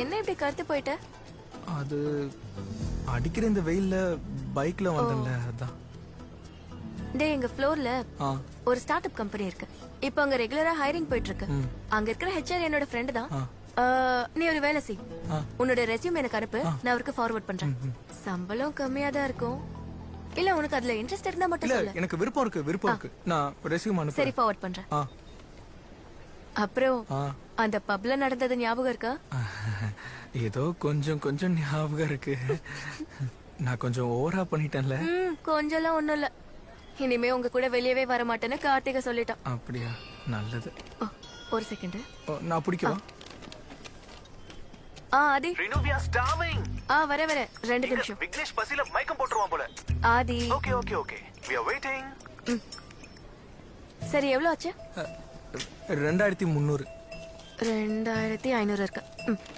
என்ன இப்படி கருத்து போயிட்ட? அது அடிக்கிற இந்த வெயில்ல பைக்ல வந்தேன்ல அதான். டேய், எங்க ஃப்ளோர்ல ஆ ஒரு ஸ்டார்ட் அப் கம்பெனி இருக்கு. இப்போ அங்க ரெகுலரா ஹைரிங் போயிட்டு இருக்கு. அங்க இருக்கிற ஹெச்ஆர் என்னோட ஃப்ரெண்ட் தான். நீ ஒரு வேலை செய். உன்னோட ரெஸ்யூம் எனக்கு அனுப்பு, நான் அவருக்கு ஃபார்வர்ட் பண்றேன். சம்பளம் கம்மியா தான் இருக்கும். இல்ல உனக்கு அதுல இன்ட்ரெஸ்ட் இருந்தா மட்டும் இல்ல சொல்லு. எனக்கு விருப்பம் இருக்கு. நான் ரெஸ்யூம் அனுப்புறேன். சரி, ஃபார்வர்ட் பண்றேன். ஆ அப்புறம் ஆ அந்த பப்ல நடந்தது ஞாபகம் இருக்கா? ஏதோ கொஞ்சம் ஞாபகம் இருக்கு. நான் கொஞ்சம் ஓவரா பண்ணிட்டேன்ல. கொஞ்சம்லாம் ஒண்ணும் இல்ல. இனிமே உங்க கூட வெளியவே வர மாட்டேன்னு கார்த்திகை சொல்லிட்டான். அப்படியா? நல்லது. ஒரு செகண்ட். நான் பிடிக்கவா? ஆதி. ரினோவியா ஸ்டார்விங். வர 2 நிமிஷம். விக்னேஷ் பசில மயக்கம் போட்டுருவான் போல. Aadhi. Okay we are waiting. சரி, எவ்வளவு ஆச்சு? 2300. 2500 இருக்கு.